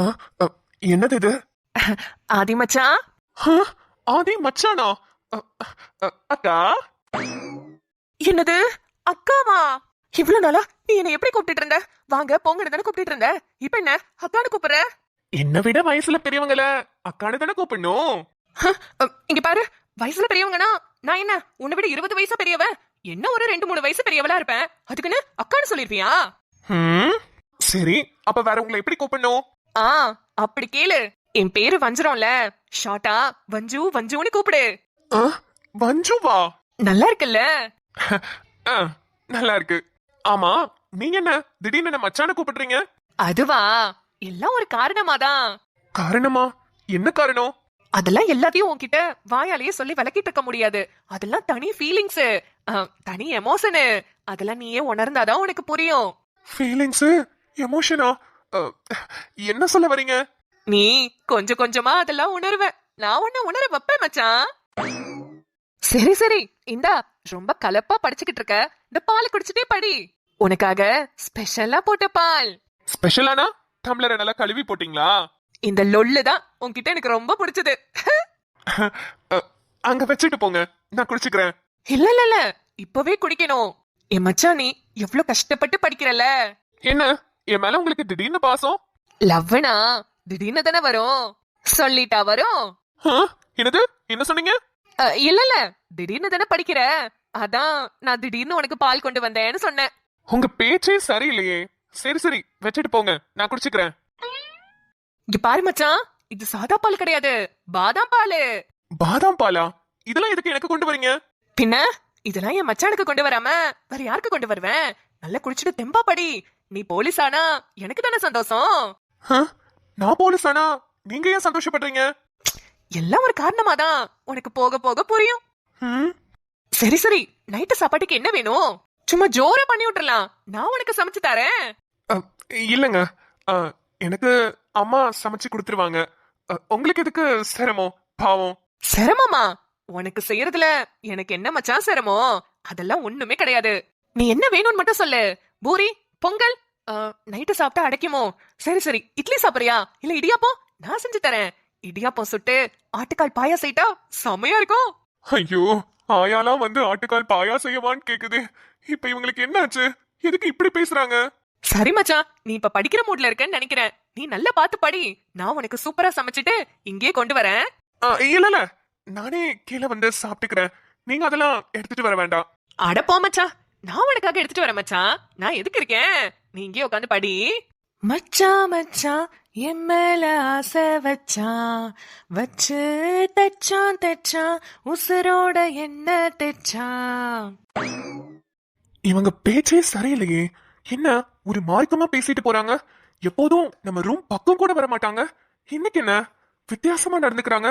ஆ, அ, என்னது இது? ஆதி மச்சான். ஆ, ஆதி மச்சானா? அ, அக்கா? என்னது அக்காவா? இவ்வளவு நாளா நீ என்ன எப்படி கூப்பிட்டு இருந்த? வாங்க போங்கன்னு தானே கூப்பிட்டு இருந்த. இப்ப என்ன அக்கான்னு கூப்பிடுற? என்னை விட வயசுல பெரியவங்கள அக்கானு தானே கூப்பிடணும். இங்க பாரு, வயசுல பெரியவங்கன்னா நான் என்ன உன்னை விட 20 வயசா பெரியவ? என்ன ஒரு 2-3 வயசு பெரியவளா இருப்பேன். அதுக்குன்னு அக்கான்னு சொல்லிருப்பியா? ம், சரி, அப்ப வேற உங்களை எப்படி கூப்பிடணும்? ஆ, அப்படி கேளு. என் பேரு வஞ்சிரம்ல, ஷார்ட்டா வஞ்சு வஞ்சுன்னு கூப்பிடு. ஆ, வஞ்சுவா? நல்லா இருக்குல்ல? ஆ, நல்லா இருக்கு. ஆமா, நீங்க என்ன திடீர்னு என்ன மச்சான கூப்பிடுறீங்க? அதுவா, எல்லாம் ஒரு காரணமாதான். காரணமா? என்ன காரணம்? அதெல்லாம் எல்லாத்தையும் உன்கிட்ட வாயாலேயே சொல்லி விளக்கிட்டு இருக்க முடியாது. அதெல்லாம் தனி ஃபீலிங்ஸ், தனி எமோஷனு. அதெல்லாம் நீயே உணர்ந்தாதான் உனக்கு புரியும். ஃபீலிங்ஸ், எமோஷனா? என்ன சொல்ல வரீங்க? நீ கொஞ்சம் கொஞ்சமா அதெல்லாம் உணர்வ. நான் உன்ன உணர வைப்பேன் மச்சான். சரி சரி, இந்தா ரொம்ப கலப்பா படிச்சுக்கிட்டு இருக்க, இந்த பால் குடிச்சிட்டே படி. உனக்காக ஸ்பெஷலா போட்ட பால். ஸ்பெஷலானா டம்ளரை நல்லா கழுவி போட்டீங்களா? இந்த லொல்லு தான் உன்கிட்ட எனக்கு ரொம்ப பிடிச்சது. அங்க வச்சுட்டு போங்க, நான் குடிச்சுக்கிறேன். இல்ல இல்ல இல்ல, இப்பவே குடிக்கணும். என் மச்சான், நீ எவ்வளவு கஷ்டப்பட்டு படிக்கிறல. என்ன என் மேல உங்களுக்கு திடீர்னு பாசம்? லவ்னா திடீர்னு தானே வரும். சொல்லிட்டா வரும். ஆ, என்னது? என்ன சொன்னீங்க? இல்ல இல்ல, திடீர்னு தானே படிக்கிற, அதான் நான் திடீர்னு உனக்கு பால் கொண்டு வந்தேன்னு சொன்னேன். உங்க பேச்சே சரியில்லையே. சரி சரி, வச்சுட்டு போங்க, நான் குடிச்சுக்கிறேன். இங்க பாரு மச்சான், இது சாதா பால் கிடையாது, பாதாம் பால். பாதாம் பாலா? இதெல்லாம் எதுக்கு எனக்கு கொண்டு வரீங்க? பின்ன இதெல்லாம் என் மச்சானுக்கு கொண்டு வராம வேற யாருக்கு கொண்டு வருவேன்? நல்லா குடிச்சிட்டு தெம்பா படி. நீ போலீஸ் ஆனா எனக்கு தானே சந்தோஷம். ஆ, நான் போலீஸ் ஆனா நீங்க ஏன் சந்தோஷப்படுறீங்க? எல்லாம் ஒரு காரணமாதான், உனக்கு போக போக புரியும். ம், சரி சரி, நைட்டு சாப்பாட்டுக்கு என்ன வேணும்? சும்மா ஜோரா பண்ணி விட்டுறலாம், நான் உனக்கு சமைச்சு தரேன். இல்லங்க, எனக்கு அம்மா சமைச்சு கொடுத்துருவாங்க. உங்களுக்கு எதுக்கு சிரமம்? பாவம். சிரமமா? உனக்கு செய்யறதுல எனக்கு என்ன மச்சான் சிரமம்? அதெல்லாம் ஒண்ணுமே கிடையாது. நீ என்ன வேணும்னு மட்டும் சொல்லு. பூரி, பொங்கல், நைட்டு சாப்பிட்டா அடைக்குமோ? சரி சரி, இட்லி சாப்பிடுறியா இல்ல இடியாப்பம்? நான் செஞ்சு தரேன். இடியாப்பம் சுட்டு ஆட்டுக்கால் பாயா செய்தா செமையா இருக்கும். ஐயோ, ஆயாலாம் வந்து ஆட்டுக்கால் பாயா செய்யவான்னு கேக்குது. இப்ப இவங்களுக்கு என்னாச்சு? எதுக்கு இப்படி பேசுறாங்க? சரி மச்சான், நீ இப்ப படிக்கிற மூட்ல இருக்கன்னு நினைக்கிறேன். நீ நல்லா பாத்து படி, நான் உனக்கு சூப்பரா சமைச்சிட்டு இங்கே கொண்டு வரேன். இல்ல இல்ல, நானே கீழே வந்து சாப்பிட்டுக்கிறேன். நீங்க அதெல்லாம் எடுத்துட்டு வர வேண்டாம். அட போ மச்சான், நான் உனக்காக எடுத்துட்டு வரேன் மச்சான். நான் எதுக்கு இருக்கேன், நீ இங்கே உட்காந்து படி. மச்சான் மச்சான் என் மேல ஆசை வச்சான், வச்சு தச்சான் தச்சான், உசுரோட என்ன தச்சான். இவங்க பேச்சே சரியில்லையே. என்ன ஒரு மார்க்கமா பேசிட்டு போறாங்க? எப்போதும் நம்ம ரூம் பக்கம் கூட வர மாட்டாங்க. இன்னைக்கு என்ன வித்தியாசமா நடந்துக்கிறாங்க?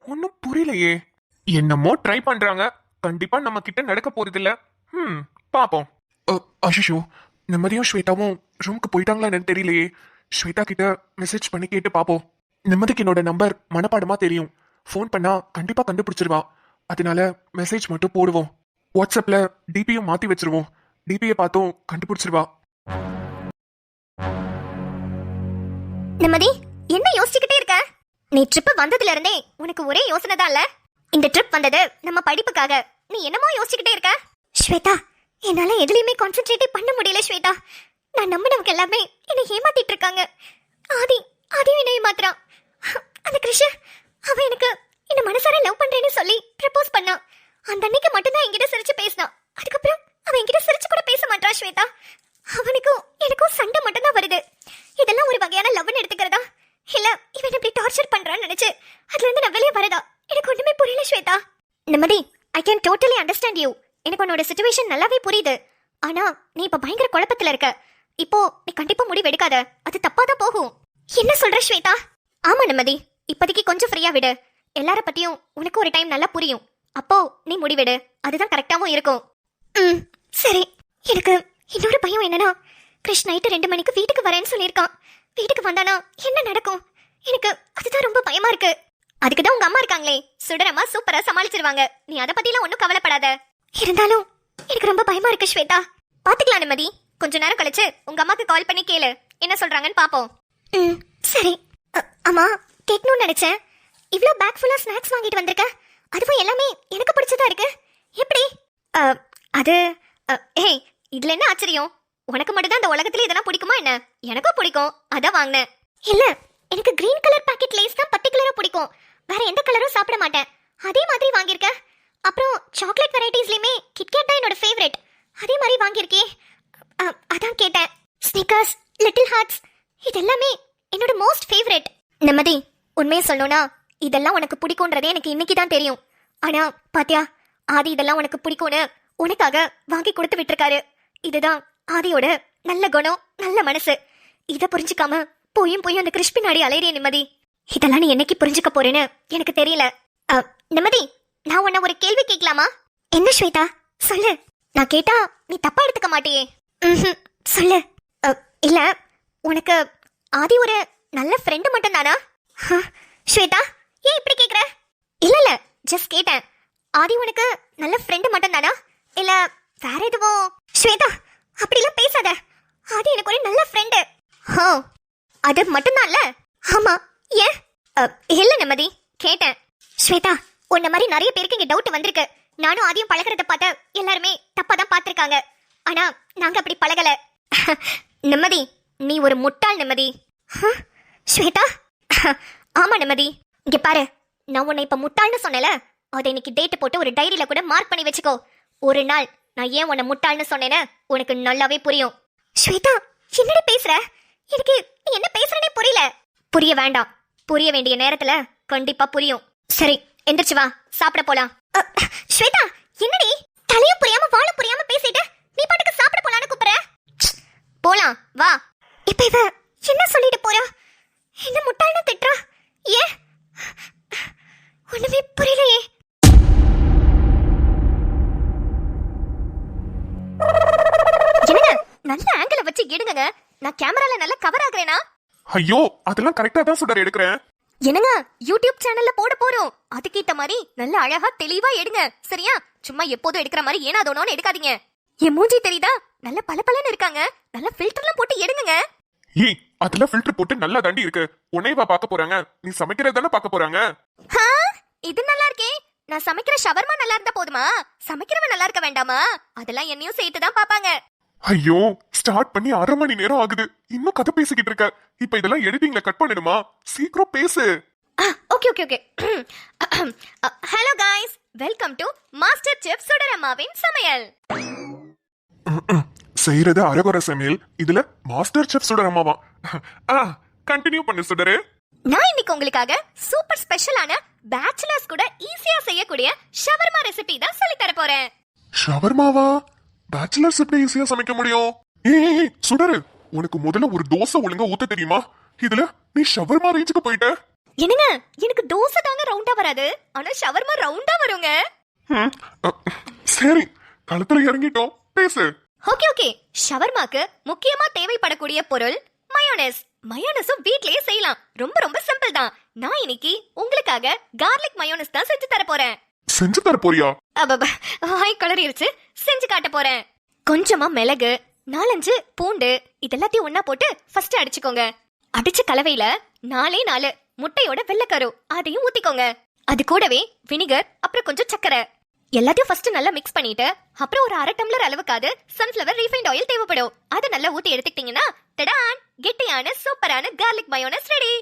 ஒன்னும் புரியலையே. என்னமோ ட்ரை பண்றாங்க. கண்டிப்பா நம்ம கிட்ட நடக்க போறது இல்ல. பாப்போம். அஷிஷோ, நிம்மதியும் ஸ்வேதாவும் ரூமுக்கு போயிட்டாங்களா என்னன்னு தெரியலையே. ஸ்வேதா கிட்ட மெசேஜ் பண்ணி கேட்டு பாப்போம். நிம்மதிக்கு என்னோட நம்பர் மனப்பாடமா தெரியும். ஃபோன் பண்ணா கண்டிப்பா கண்டுபிடிச்சிருவா. அதனால மெசேஜ் மட்டும் போடுவோம். வாட்ஸ்அப்ல டிபியும் மாத்தி வச்சிருவோம். டிபியை பார்த்தும் கண்டுபிடிச்சிருவா. நிம்மதி, என்ன யோசிச்சுக்கிட்டே இருக்க? நீ ட்ரிப் வந்ததுல இருந்தே உனக்கு ஒரே யோசனை தான் இல்ல? இந்த ட்ரிப் வந்தது நம்ம படிப்புக்காக. நீ என்னமோ யோசிச்சுக்கிட்டே இருக்க. ஸ்வேதா, என்னால எதுலயுமே கான்சென்ட்ரேட் பண்ண முடியல ஸ்வேதா. நான் நம்பினவங்க எல்லாமே என்னை ஏமாத்திட்டு இருக்காங்க. ஆதியும் என்னை ஏமாத்துறான். அந்த கிருஷ், அவன் எனக்கு என்ன மனசார லவ் பண்றேன்னு சொல்லி ப்ரப்போஸ் பண்ணான். அந்த அன்னைக்கு மட்டும்தான் என்கிட்ட சிரிச்சு பேசினான். அதுக்கப்புறம் அவன் என்கிட்ட சிரிச்சு கூட பேச மாட்டான் ஸ்வேதா. அவனுக்கும் எனக்கும் சண்டை மட்டும் தான் வருது. இதெல்லாம் ஒரு வகையான லவ்னு எடுத்துக்கிறதா, இல்ல இவன் இப்படி டார்ச்சர் பண்றான்னு நினைச்சு அதுல இருந்து நான் வெளியே வரதா? எனக்கு ஒண்ணுமே புரியல ஸ்வேதா. நிம்மதி, I can totally understand you. எனக்கு உன்னோட சிச்சுவேஷன் நல்லாவே புரியுது. ஆனா நீ இப்ப பயங்கர குழப்பத்துல இருக்க. இப்போ நீ கண்டிப்பா முடிவு எடுக்காத, அது தப்பாதான் போகும். என்ன சொல்ற ஸ்வேதா? ஆமா நிம்மதி, இப்போதைக்கு கொஞ்சம் ஃப்ரீயா விடு. எல்லார பத்தியும் உனக்கு ஒரு டைம் நல்லா புரியும். அப்போ நீ முடிவெடு, அதுதான் கரெக்டாவும் இருக்கும். சரி. எனக்கு இன்னொரு பயம் என்னன்னா, கிருஷ் நைட்டு 2 மணிக்கு வீட்டுக்கு வரேன்னு சொல்லியிருக்கான். வீட்டுக்கு வந்தானா என்ன நடக்கும்? எனக்கு அதுதான் ரொம்ப பயமா இருக்கு. அதுக்குதான் உங்க அம்மா இருக்காங்களே, சுடரமா சூப்பரா சமாளிச்சிருவாங்க. நீ அதை பத்திலாம் ஒன்னும் கவலைப்படாத. இருந்தாலும் எனக்கு ரொம்ப பயமா இருக்கு ஸ்வேதா. பாத்துக்கலாம் நிம்மதி, கொஞ்ச நேரம் கழிச்சு உங்க அம்மாக்கு கால் பண்ணி கேளு, என்ன சொல்றாங்கன்னு பாப்போம். சரி. அம்மா, கேட்கணும்னு நினைச்சேன். இவ்ளோ பேக் ஃபுல்லா ஸ்நாக்ஸ் வாங்கிட்டு வந்திருக்க. அதுவும் எல்லாமே எனக்கு பிடிச்சதா இருக்கு. எப்படி? அது ஏய், இதுல என்ன ஆச்சரியம்? உனக்கு மட்டும் தான் இந்த உலகத்துல இதெல்லாம் பிடிக்குமா என்ன? எனக்கும் பிடிக்கும், அதான் வாங்கினேன். இல்ல, எனக்கு கிரீன் கலர் பாக்கெட் லேஸ் தான் பர்టిక్యులரா பிடிக்கும். வேற எந்த கலரும் சாப்பிட மாட்டேன். அதே மாதிரி வாங்கியிருக்க. அப்புறம் சாக்லேட் வெரைட்டிஸ்லயுமே கிட்கேட் தான் என்னோட ஃபேவரட். அதே மாதிரி வாங்கியிருக்கே. அதான் கேட்டேன். ஸ்னிக்கர்ஸ், லிட்டில் ஹார்ட்ஸ், இதெல்லாமே என்னோட மோஸ்ட் ஃபேவரட். நிம்மதி, உண்மையை சொல்லணும்னா இதெல்லாம் உனக்கு பிடிக்கும்ன்றதே எனக்கு இன்னைக்கு தான் தெரியும். ஆனா பாத்தியா, ஆதி இதெல்லாம் உனக்கு பிடிக்கும்னு உனக்காக வாங்கி கொடுத்து விட்டுருக்காரு. இதுதான் ஆதியோட நல்ல குணம், நல்ல மனசு. இதை புரிஞ்சுக்காம போயும் அந்த கிறிஸ்பி நாடி அலையிறிய நிம்மதி. இதெல்லாம் நீ என்னைக்கு புரிஞ்சுக்க போறேன்னு எனக்கு தெரியல. நிம்மதி, நான் உன்ன ஒரு கேள்வி கேட்கலாமா? என்ன ஸ்வேதா, சொல்லு. நான் கேட்டா நீ தப்பா எடுத்துக்க மாட்டியே? சொல்லு. இல்ல, உனக்கு ஆதி ஒரு நல்ல ஃப்ரெண்டு மட்டும் தானா? ஸ்வேதா, ஏன் இப்படி கேக்குற? இல்ல, ஜஸ்ட் கேட்டேன். ஆதி உனக்கு நல்ல ஃப்ரெண்டு மட்டும் தானா, இல்ல வேற எதுவும்? ஸ்வேதா, அப்படிலாம் பேசாத. ஆதி எனக்கு ஒரு நல்ல ஃப்ரெண்டு. அது மட்டும்தான் இல்ல? ஆமா. ஏன்? இல்ல நிம்மதி, கேட்டேன். ஸ்வேதா, உன்ன மாதிரி நிறைய பேருக்கு இங்க டவுட் வந்திருக்கு. நானும் ஆதியும் பழகிறத பார்த்த எல்லாருமே தப்பா தான் பார்த்திருக்காங்க. ஆனா நாங்க அப்படி பழகல. நிம்மதி, நீ ஒரு முட்டாள் நிம்மதி. ஸ்வேதா, ஆமா நிம்மதி. இங்க பாரு, நான் உன்னை இப்ப முட்டாள்னு சொன்னல, அதை இன்னைக்கு டேட் போட்டு ஒரு டைரியில கூட மார்க் பண்ணி வச்சுக்கோ. ஒரு நாள் நான் ஏன் உன்னை முட்டாள்னு சொன்னேன்னு உனக்கு நல்லாவே புரியும். ஸ்வேதா, என்னடி பேசுற? எனக்கு நீ என்ன பேசுறனே புரியல. புரிய வேண்டாம், புரிய வேண்டிய நேரத்துல கண்டிப்பா புரியும். சரி, எந்திரிச்சு வா, சாப்பிட போலாம். ஸ்வேதா, என்னடி தலையும் புரியாம வாழும் புரியாம பேசிட்டு நீ பாட்டுக்கு சாப்பிட போலான்னு கூப்பிடுற? போலாம் வா. இப்ப இவ என்ன சொல்லிட்டு போறா? என்ன முட்டாள்னு திட்டுறா? ஏன்? ஒண்ணுமே புரியலையே. என்னங்க, நல்ல ஆங்கிள் வச்சு எடுங்க. நான் கேமரால நல்லா கவர் ஆகுறேனா? ஐயோ, அதெல்லாம் கரெக்டா தான் சுடர் எடுக்கிறேன். என்னங்க, யூடியூப் சேனல்ல போட போறோம். அதுக்கேத்த மாதிரி நல்ல அழகா தெளிவா எடுங்க, சரியா? சும்மா எப்போதும் எடுக்கிற மாதிரி ஏனாதோனோன்னு எடுக்காதீங்க. என் மூஞ்சி தெரியுதா? நல்ல பளபளன்னு இருக்காங்க. நல்ல ஃபில்டர்லாம் போட்டு எடுங்க. ஏய், அதெல்லாம் ஃபில்டர் போட்டு நல்லா தாண்டி இருக்கு. உன்னைவா பார்க்க போறாங்க? நீ சமைக்கிறது தானே பார்க்க போறாங்க. இது நல்லா இருக்கே. நான் சமைக்கிற ஷவர்மா நல்லா இருந்தா போதுமா? சமைக்கிறவன் நல்லா இருக்க வேண்டாமா? அதெல்லாம் என்னையும் சேர்த்து தான் பாப்பாங்க. ஐயோ, ஸ்டார்ட் பண்ணி 1/2 மணி நேரம் ஆகுது, இன்னும் கதை பேசிக்கிட்டு இருக்க. இப்ப இதெல்லாம் எடிட்டிங்ல கட் பண்ணிடுமா? சீக்கிரம் பேசு. Okay. Hello guys, welcome to master chef சுடரம்மாவின் சமையல். செய்யறது அரகுர சமையல், இதுல மாஸ்டர் செஃப் சுடர் அம்மாவா? கண்டினியூ பண்ணு சுடரு. நான் இன்னைக்கு உங்களுக்காக சூப்பர் ஸ்பெஷலான பேச்சுலர்ஸ் கூட ஈஸியா செய்யக்கூடிய ஷவர்மா ரெசிபி தான் சொல்லி தர போறேன். ஷவர்மாவா? பேச்சுலர்ஸ் எப்படி ஈஸியா சமைக்க முடியும்? ஏய் சுடரு, உனக்கு முதல்ல ஒரு தோசை ஒழுங்கா ஊத்த தெரியுமா? இதுல நீ ஷவர்மா ரேஞ்சுக்கு போயிட்ட. என்னங்க, எனக்கு தோசை தாங்க ரவுண்டா வராது, ஆனா ஷவர்மா ரவுண்டா வருங்க. சரி, களத்துல இறங்கிட்டோம், பேசு. ஓகே. ஷவர்மாக்கு முக்கியமா தேவைப்படக்கூடிய பொருள் மயோனஸ். மயோனஸும் வீட்லயே செய்யலாம், ரொம்ப சிம்பிள் தான். நான் இன்னைக்கு உங்களுக்காக கார்லிக் மயோனஸ் தான் செஞ்சு தர போறேன். செஞ்சு தர போறியா? வாய் கலரிருச்சு, செஞ்சு காட்ட போறேன். கொஞ்சமா மிளகு, 4-5 பூண்டு, இதெல்லாத்தையும் ஒன்னா போட்டு ஃபர்ஸ்ட் அடிச்சுக்கோங்க. அடிச்ச கலவையில 4 முட்டையோட வெள்ளைக்கரு அதையும் ஊத்திக்கோங்க. அது கூடவே வினிகர், அப்புறம் கொஞ்சம் சக்கரை, எல்லாத்தையும் ஃபர்ஸ்ட் நல்லா மிக்ஸ் பண்ணிட்டு அப்புறம் ஒரு 1/2 டம்ளர் அளவுக்காவது சன்ஃப்ளவர் ரீஃபைண்ட் ஆயில் தேவைப்படும். அதை நல்லா ஊத்தி எடுத்துக்கிட்டீங்கன்னா தடான், கெட்டியான சூப்பரான கார்லிக் மயோனஸ் ரெடி.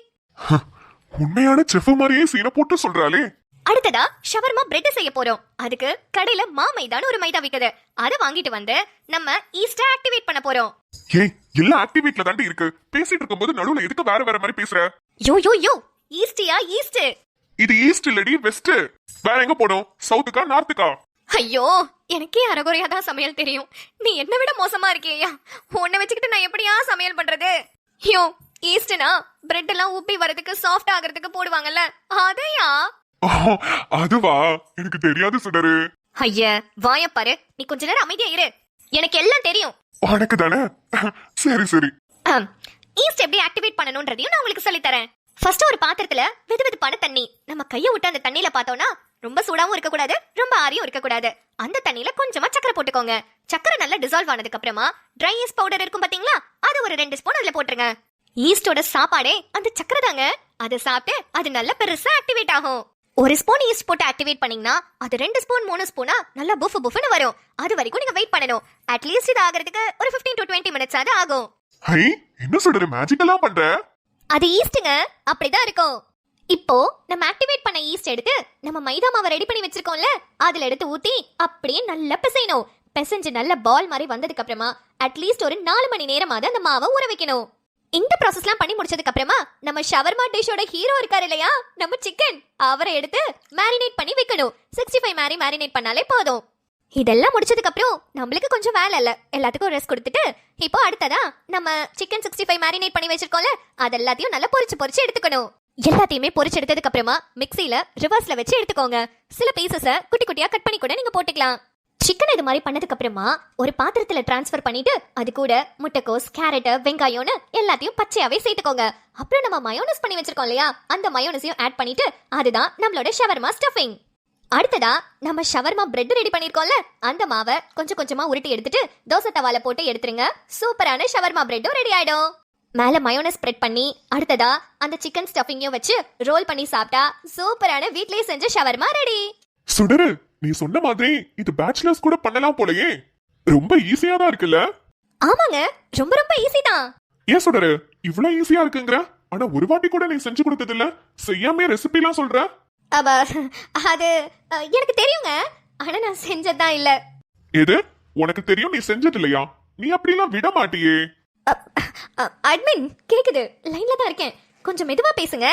உண்மையான செஃப் மாதிரியே சீன போட்டு சொல்றாளே. அடுத்ததா ஷவர்மா பிரெட் செய்ய போறோம். அதுக்கு கடையில மைதான்னு ஒரு மைதா விக்குது, அதை வாங்கிட்டு வந்து நம்ம ஈஸ்ட ஆக்டிவேட் பண்ண போறோம். ஏய், எல்லாம் ஆக்டிவேட்ல தாண்டி இருக்கு. பேசிட்டு இருக்கும்போது நடுவுல எதுக்கு வேற மாதிரி பேசுற? யோ ஈஸ்டியா? ஈஸ்ட் இது ஈஸ்ட் இல்லடி, வெஸ்ட். வேற எங்க போடும்? சவுத்துக்கா, நார்த்துக்கா? ஐயோ, எனக்கே அரைகுறையா தான் சமையல் தெரியும். நீ என்ன விட மோசமா இருக்கேயா. உன்னை வச்சுக்கிட்டு நான் எப்படியா சமையல் பண்றது? யோ, ஈஸ்ட்னா பிரெட் எல்லாம் உப்பி வரதுக்கு, சாஃப்ட் ஆகிறதுக்கு போடுவாங்கல்ல, அதையா? அதுவா? எனக்கு தெரியாது சுடரு. ஐய, வாய பாரு. நீ கொஞ்ச நேரம் அமைதியா இரு, எனக்கு எல்லாம் தெரியும். உனக்கு தானே? சரி. ஈஸ்ட் எப்படி ஆக்டிவேட் பண்ணணும்ன்றதையும் நான் உங்களுக்கு சொல்லி தரேன். ஃபர்ஸ்ட் ஒரு பாத்திரத்துல வெதுவெதுப்பான தண்ணி, நம்ம கைய விட்டு அந்த தண்ணியில பார்த்தோம்னா ரொம்ப சூடாவும் இருக்க கூடாது, ரொம்ப ஆரியும் இருக்க கூடாது. அந்த தண்ணியில கொஞ்சமா சக்கரை போட்டுக்கோங்க. சக்கரை நல்லா டிசால்வ் ஆனதுக்கு அப்புறமா ட்ரை ஈஸ்ட் பவுடர் இருக்கும் பாத்தீங்களா, அது ஒரு 2 ஸ்பூன் அதுல போட்டுருங்க. ஈஸ்டோட சாப்பாடே அந்த சக்கரை தாங்க. அதை சாப்பிட்டு அது நல்ல பெருசா ஆக்டிவேட் ஆகும். ஒரு ஸ்பூன் ஈஸ்ட் போட்டு ஆக்டிவேட் பண்ணீங்கன்னா அது 2 ஸ்பூன் 3 ஸ்பூனா நல்லா புஃப் புஃப்னு வரும். அது வரைக்கும் நீங்க வெயிட் பண்ணணும். அட்லீஸ்ட் இது ஆகிறதுக்கு ஒரு 15 to 20 மினிட்ஸ் ஆது ஆகும். ஹை, என்ன சுடரு மேஜிக்கெல்லாம் பண்ற? அது ஈஸ்ட்ங்க, அப்படிதான் இருக்கும். இப்போ நம்ம ஆக்டிவேட் பண்ண ஈஸ்ட் எடுத்து நம்ம மைதா மாவை ரெடி பண்ணி வச்சிருக்கோம்ல, அதுல எடுத்து ஊத்தி அப்படியே நல்லா பிசையணும். பிசைஞ்சு நல்ல பால் மாதிரி வந்ததுக்கு அப்புறமா அட்லீஸ்ட் ஒரு 4 மணி நேரமாவது அந்த மாவை ஊற வைக்கணும். இந்த ப்ராசஸ்லாம் பண்ணி முடிச்சதுக்கு அப்புறமா நம்ம ஷவர்மா டிஷ்ஷோட ஹீரோ இருக்காரு இல்லையா, நம்ம சிக்கன், அவரை எடுத்து மேரினேட் பண்ணி வைக்கணும். 65 மாதிரி மேரினேட் பண்ணாலே போதும். இதெல்லாம் முடிச்சதுக்கு அப்புறம் நம்மளுக்கு கொஞ்சம் வேலை இல்ல, எல்லாத்துக்கும் ரெஸ்ட் கொடுத்துட்டு இப்போ அடுத்ததா நம்ம சிக்கன் 65 மேரினேட் பண்ணி வச்சிருக்கோம்ல, அது எல்லாத்தையும் நல்லா பொரிச்சு எடுத்துக்கணும். எல்லாத்தையுமே பொரிச்சு எடுத்ததுக்கு அப்புறமா மிக்ஸில ரிவர்ஸ்ல வச்சு எடுத்துக்கோங்க. சில பீசஸ குட்டி குட்டியா கட் பண்ணி கூட நீங்க போட்டுக்கலாம். சிக்கன் இது மாதிரி பண்ணதுக்கு அப்புறமா ஒரு பாத்திரத்துல டிரான்ஸ்ஃபர் பண்ணிட்டு அது கூட முட்டைக்கோஸ், கேரட், வெங்காயம்னு எல்லாத்தையும் பச்சையாவே சேர்த்துக்கோங்க. அப்புறம் நம்ம மயோனஸ் பண்ணி வச்சிருக்கோம் இல்லையா, அந்த மயோனஸையும் ஆட் பண்ணிட்டு அதுதான் நம்மளோட ஷவர்மா ஸ்டஃபிங். அடுத்ததா நம்ம ஷவர்மா பிரெட் ரெடி பண்ணிருக்கோம்ல, அந்த மாவை கொஞ்சம் கொஞ்சமா உருட்டி எடுத்துட்டு தோசை தவால போட்டு எடுத்துருங்க. சூப்பரான ஷவர்மா பிரெட்டும் ரெடி ஆயிடும். மேல மயோனஸ் ஸ்ப்ரெட் பண்ணி அடுத்ததா அந்த சிக்கன் ஸ்டஃபிங்கையும் வச்சு ரோல் பண்ணி சாப்பிட்டா சூப்பரான வீட்லயே செஞ்ச ஷவர்மா ரெடி. சுடரு, நீ சொன்ன மாதிரி இது பேச்சுலர்ஸ் கூட பண்ணலாம் போலயே. ரொம்ப ஈஸியா தான் இருக்குல்ல? ஆமாங்க, ரொம்ப ரொம்ப ஈஸி தான். ஏன் சுடரு இவ்வளவு ஈஸியா இருக்குங்கற? ஆனா ஒரு வாட்டி கூட நீ செஞ்சு கொடுத்தது இல்ல, செய்யாமே ரெசிபி எல்லாம் சொல்ற. அது எனக்கு தெரியுங்க, ஆனா நான் செஞ்சதான் இல்ல. எது உனக்கு தெரியும், நீ செஞ்சது இல்லையா? நீ அப்படிலாம் விட மாட்டியே. அட்மின் கேக்குது, லைன்ல தான் இருக்கேன், கொஞ்சம் மெதுவா பேசுங்க.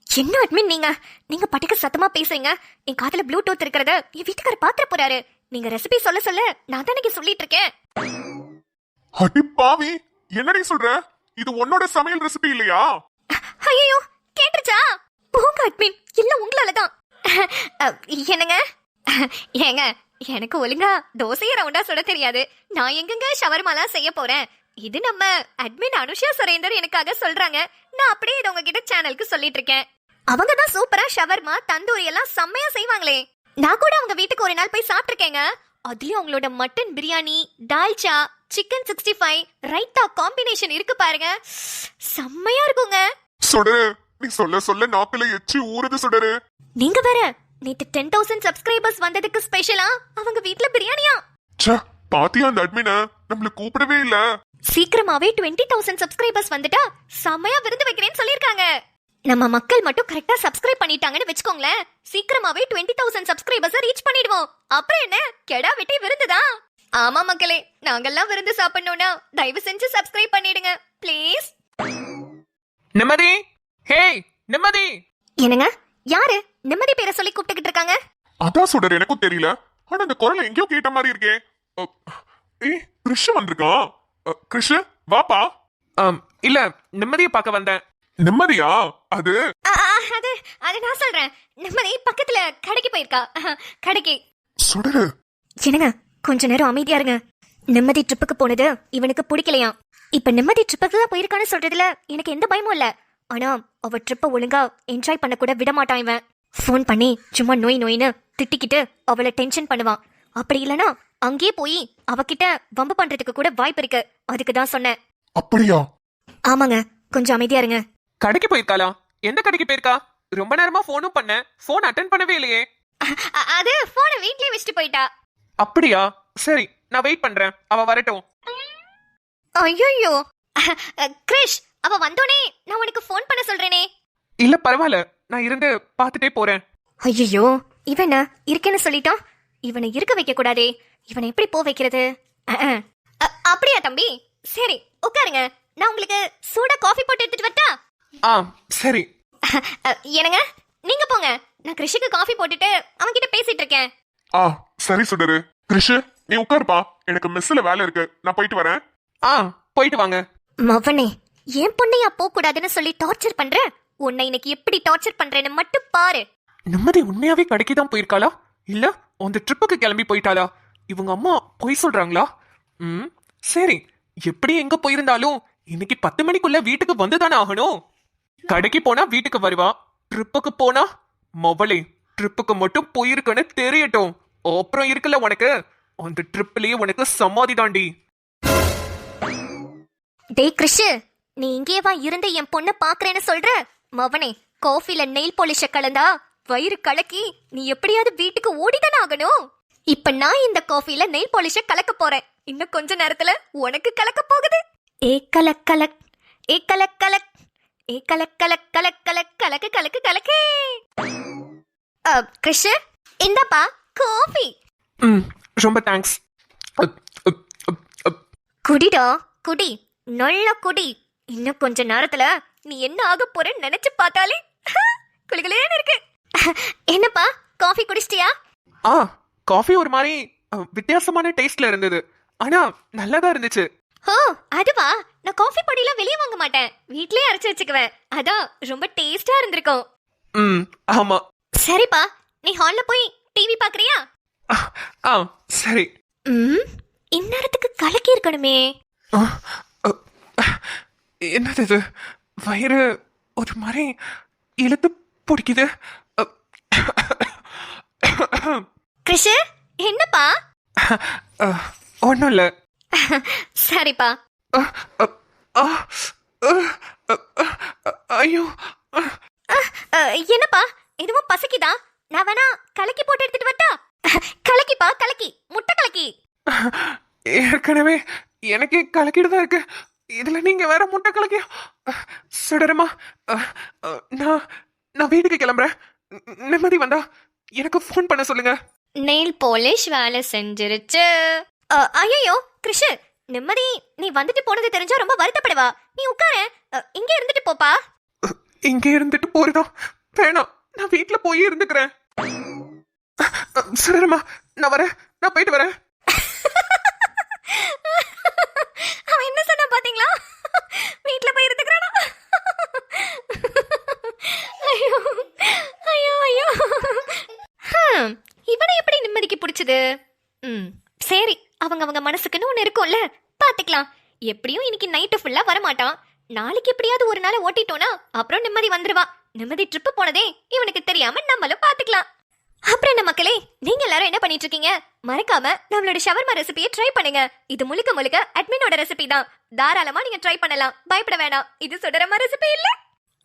என்ன அட்மின் நீங்க பாட்டுக்கு சத்தமா பேசுறீங்க. என் காதுல ப்ளூடூத் இருக்கிறத என் வீட்டுக்காரர் பாத்துற போறாரு. நீங்க ரெசிபி சொல்ல நான் தானே சொல்லிட்டு இருக்கேன். அடி பாவி, என்னடி சொல்ற? இது உன்னோட சமையல் ரெசிபி இல்லையா? ஐயோ, கேட்டுச்சா? போங்க அட்மின், எல்லாம் உங்களால தான். என்னங்க ஏங்க, எனக்கு ஒழுங்கா தோசையை ரவுண்டா சுட தெரியாது. நான் எங்கங்க ஷவர்மாலாம் செய்ய போறேன். இது நம்ம அட்மின் அனுஷா சுரேந்தர் எனக்காக சொல்றாங்க. நான் அப்படியே இதை உங்ககிட்ட சேனலுக்கு சொல்லிட்டு இருக்கேன். அவங்க தான் சூப்பரா ஷவர்மா, தந்தூரி எல்லாம் செம்மையா செய்வாங்களே. நான் கூட அவங்க வீட்டுக்கு ஒரு நாள் போய் சாப்பிட்டுருக்கேங்க. அதுலயும் அவங்களோட mutton biryani, dalcha, chicken 65, raita combination இருக்கு பாருங்க, செம்மையா இருக்குங்க. சுடரு, நீ சொல்ல நாக்குல எச்சி ஊறுது சுடரு. நீங்க வேற நேத்து 10,000 சப்ஸ்கிரைபர்ஸ் வந்ததுக்கு ஸ்பெஷலா அவங்க வீட்ல பிரியாணியா. பாத்தியா அந்த அட்மின நம்மள கூப்பிடவே இல்ல. சீக்கிரமாவே 20,000 சப்ஸ்கிரைபர்ஸ் வந்துட்டா செம்மையா விருந்து வைக்கிறேன்னு சொல்லிருக்காங்க. நம்ம மக்கள் மட்டும் கரெக்டா சப்ஸ்கிரைப் பண்ணிட்டாங்கன்னு வெச்சுக்கோங்களேன், சீக்கிரமாவே 20,000 சப்ஸ்கிரைபர்ஸ் ரீச் பண்ணிடுவோம். அப்புறம் என்ன, கெடா வெட்டி விருந்துதான். ஆமா மக்களே, நாங்கெல்லாம் விருந்து சாப்பிடணும்னா தயவு செஞ்சு சப்ஸ்கிரைப் பண்ணிடுங்க ப்ளீஸ். நிம்மதி, ஹே நிம்மதி. என்னங்க, யாரு நிம்மதி பேரை சொல்லி கூப்பிட்டுக்கிட்டு இருக்காங்க? அதான் சுடர், எனக்கும் தெரியல. ஆனா அந்த குரல் எங்கேயோ கேட்ட மாதிரி இருக்கே. கிருஷ் வந்திருக்கான். கிருஷ் வாப்பா. இல்ல, நிம்மதியை பார்க்க வந்தேன். நிம்மதியா? அது அது நான் சொல்றேன். நிம்மதி பக்கத்துல கடைக்கு போயிருக்கா. கடைக்கு. சுடரு, என்னங்க கொஞ்ச நேரம் அமைதியா இருங்க. நிம்மதி ட்ரிப்புக்கு போனது இவனுக்கு பிடிக்கலையா. இப்ப நிம்மதி ட்ரிப்புக்கு தான் போயிருக்கான்னு சொல்றதுல எனக்கு எந்த பயமும் இல்ல. ஆனா அவ ட்ரிப்ப ஒழுங்கா என்ஜாய் பண்ண கூட விட மாட்டான் இவன். போன் பண்ணி சும்மா நோயின்னு திட்டிக்கிட்டு அவளை டென்ஷன் பண்ணுவான். அப்படி இல்லனா அங்கேயே போய் அவகிட்ட வம்பு பண்றதுக்கு கூட வாய்ப்பு இருக்கு. அதுக்கு தான் சொன்னேன். அப்படியா? ஆமாங்க, கொஞ்சம் அமைதியா இருங்க. கடைக்கு போயிருக்காளா? எந்த கடைக்கு போயிருக்கா? ரொம்ப நேரமா போனும் பண்ண, போன் அட்டென்ட் பண்ணவே இல்லையே. அது போனை வீட்லயே வச்சுட்டு போயிட்டா. அப்படியா? சரி, நான் வெயிட் பண்றேன், அவ வரட்டும். ஐயோ கிரிஷ், அவ வந்தோனே நான் உனக்கு போன் பண்ண சொல்றேனே. இல்ல பரவாயில்ல, நான் இருந்து பாத்துட்டே போறேன். ஐயோ, இவன் இருக்கேன்னு சொல்லிட்டான். இவனை இருக்க வைக்க கூடாதே. இவனை எப்படி போ வைக்கிறது? அப்படியா தம்பி? சரி உட்காருங்க, நான் உங்களுக்கு சூடா காஃபி போட்டு எடுத்துட்டு வரட்டா? சரி. என்னங்க, நீங்க போங்க, நான் கிருஷிக்கு காஃபி போட்டுட்டு அவன்கிட்ட பேசிட்டு இருக்கேன். சரி சுடரு. கிருஷ் நீ உட்காருப்பா, எனக்கு மெஸ்ல வேலை இருக்கு, நான் போயிட்டு வரேன். போயிட்டு வாங்க. மவனே, ஏன் பொண்ணையா போக கூடாதுன்னு சொல்லி டார்ச்சர் பண்ற. உன்னை இன்னைக்கு எப்படி டார்ச்சர் பண்றேன்னு மட்டும் பாரு. நிம்மதி உண்மையாவே கடைக்கு தான் போயிருக்காளா, இல்ல அந்த ட்ரிப்புக்கு கிளம்பி போயிட்டாளா? இவங்க அம்மா பொய் சொல்றாங்களா? சரி, எப்படி எங்க போயிருந்தாலும் இன்னைக்கு 10 மணிக்குள்ள வீட்டுக்கு வந்துதானே ஆகணும். கடைக்கு போனா வீட்டுக்கு வருவா, ட்ரிப்புக்கு போனா மொபைலே ட்ரிப்புக்கு மட்டும் போயிருக்கன்னு தெரியட்டும். அப்புறம் இருக்குல்ல உனக்கு, அந்த ட்ரிப்லயே உனக்கு சமாதி தாண்டி. டேய் கிருஷ், நீ இங்கேவா இருந்து என் பொண்ணை பாக்குறேன்னு சொல்ற? மவனே, காஃபில நெயில் பாலிஷ கலந்தா வயிறு கலக்கி நீ எப்படியாவது வீட்டுக்கு ஓடிதானே ஆகணும். இப்ப நான் இந்த காஃபில நெயில் பாலிஷ கலக்க போறேன். இன்னும் கொஞ்ச நேரத்துல உனக்கு கலக்க போகுது. ஏ கலக் கலக், ஏ கலக் கலக், ஏ கலக் கலக் கலக் கலக் கலக்கு கலக்கு கலக்கே. கிருஷ், இந்தாப்பா காஃபி. ம், ரொம்ப தேங்க்ஸ். குடிடா குடி, நல்லா குடி. இன்னும் கொஞ்ச நேரத்துல நீ என்ன ஆக போறன்னு நினைச்சு பார்த்தாலே குளிகுலேன்னு இருக்கு. என்னப்பா, காஃபி குடிச்சிட்டியா? ஆ, காஃபி ஒரு மாதிரி வித்தியாசமான டேஸ்ட்ல இருந்தது. ஆனா நல்லாதான் இருந்துச்சு. ஓ, அதுவா? நான் காஃபி பொடியெல்லாம் வெளியே வாங்க மாட்டேன், வீட்லயே அரைச்சு வச்சுக்குவேன். அதான் ரொம்ப டேஸ்டா இருந்திருக்கும். ம், ஆமா. சரிப்பா, நீ ஹால்ல போய் டிவி பாக்குறியா? ஆ, சரி. ம், இந்நேரத்துக்கு கலக்கி இருக்கணுமே. ஆ, என்னது இது? வயிறு ஒரு மாதிரி இழுத்து பிடிக்குது. கிருஷ், என்னப்பா? ஒன்றும் இல்லை. சரிப்பா. ஐயோ, என்னப்பா, எதுவும் பசிக்குதா? நான் வேணா கலக்கி போட்டு எடுத்துட்டு வரட்டா? கலக்கிப்பா, கலக்கி, முட்டை கலக்கி. ஏற்கனவே எனக்கே கலக்கிட்டு தான் இருக்கு. இதுல நீங்க வேற முட்டை கலக்கியா? சுடரமா, நான் நான் வீட்டுக்கு கிளம்புறேன். நிம்மதி வந்தா எனக்கு ஃபோன் பண்ண சொல்லுங்க. நெயில் பாலிஷ் வேலை செஞ்சிருச்சு. ஐயோ கிருஷ், நிம்மதி நீ வந்துட்டு போனது தெரிஞ்சா ரொம்ப வருத்தப்படுவா. நீ உட்காரு, இங்க இருந்துட்டு போப்பா. இங்க இருந்துட்டு போறதா? வேணாம், நான் வீட்டுல போய் இருந்துக்கிறேன். சுடரமா, நான் வரேன், நான் போயிட்டு வரேன். அவன் என்ன சொன்னா பாத்தீங்களா? வீட்ல போய் இருந்துக்கறானா? ஐயோ ஐயோ ஐயோ. இவனை எப்படி நிம்மதிக்கு பிடிச்சது? சரி, அவங்க மனசுக்குன்னு ஒண்ணு இருக்கும்ல, பாத்துக்கலாம். எப்படியும் இன்னைக்கு நைட்டு ஃபுல்லா வரமாட்டான். நாளைக்கு எப்படியாவது ஒரு நாள் ஓட்டிட்டோனா அப்புறம் நிம்மதி வந்துருவா. நிம்மதி ட்ரிப்பு போனதே இவனுக்கு தெரியாம நம்மளும் பாத்துக்கலாம். அப்புறம் என்ன மக்களே, நீங்க எல்லாரும் என்ன பண்ணிட்டு இருக்கீங்க? மறக்காம நம்மளோட ஷவர்மா ரெசிபியை ட்ரை பண்ணுங்க. இது முழுக்க முழுக்க அட்மினோட ரெசிபி தான். தாராளமா நீங்க ட்ரை பண்ணலாம், பயப்பட வேணாம். இது சுடரமா ரெசிபி இல்ல.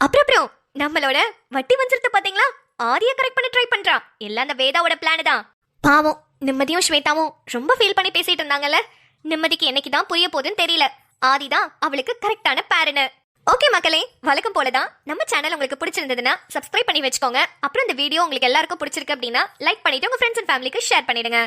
அப்புறம் நம்மளோட வட்டி வஞ்சிரத்தை பாத்தீங்களா? ஆதிய கரெக்ட் பண்ண ட்ரை பண்றா. எல்லாம் அந்த வேதாவோட பிளான் தான். பாவம், நிம்மதியும் ஸ்வேதாவும் ரொம்ப ஃபீல் பண்ணி பேசிட்டு இருந்தாங்கல்ல. நிம்மதிக்கு என்னைக்குதான் புரிய போகுதுன்னு தெரியல. ஆதிதான் அவளுக்கு கரெக்டான பேரனு. ஓகே மக்களே, வழக்கம் போலதான் நம்ம சேனல் உங்களுக்கு பிடிச்சிருந்ததுன்னா சப்ஸ்கிரைப் பண்ணி வச்சுக்கோங்க. அப்புறம் இந்த வீடியோ உங்களுக்கு எல்லாருக்கும் பிடிச்சிருக்கு அப்படின்னா லைக் பண்ணிட்டு உங்க ஃப்ரெண்ட்ஸ் அண்ட் ஃபேமிலிக்கு ஷேர் பண்ணிடுங்க.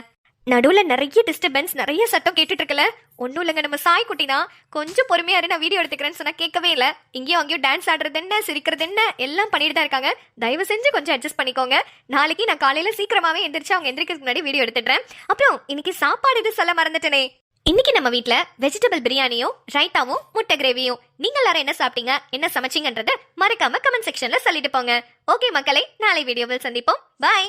நடுவுல நிறைய டிஸ்டர்பன்ஸ், நிறைய சத்தம் கேட்டுட்டு இருக்கல. ஒன்னும் இல்லைங்க, நம்ம சாய் குட்டி தான். கொஞ்சம் பொறுமையா இரு, நான் வீடியோ எடுத்துக்கிறேன்னு சொன்னா கேட்கவே இல்லை. இங்கேயும் அங்கேயும் டான்ஸ் ஆடுறது என்ன, சிரிக்கிறது என்ன, எல்லாம் பண்ணிட்டு தான் இருக்காங்க. தயவு செஞ்சு கொஞ்சம் அட்ஜஸ்ட் பண்ணிக்கோங்க. நாளைக்கு நான் காலையில சீக்கிரமாவே எந்திரிச்சு அவங்க எந்திரிக்கிறதுக்கு முன்னாடி வீடியோ எடுத்துடுறேன். அப்புறம் இன்னைக்கு சாப்பாடு இது சொல்ல மறந்துட்டேனே. இன்னைக்கு நம்ம வீட்ல வெஜிடபிள் பிரியாணியும் ரைத்தாவும் முட்டை கிரேவியும். நீங்க எல்லாரும் என்ன சாப்பிட்டீங்க, என்ன சமைச்சீங்கன்றத மறக்காம கமெண்ட் செக்ஷன்ல சொல்லிட்டு போங்க. ஓகே மக்களே, நாளை வீடியோவில் சந்திப்போம். பாய்.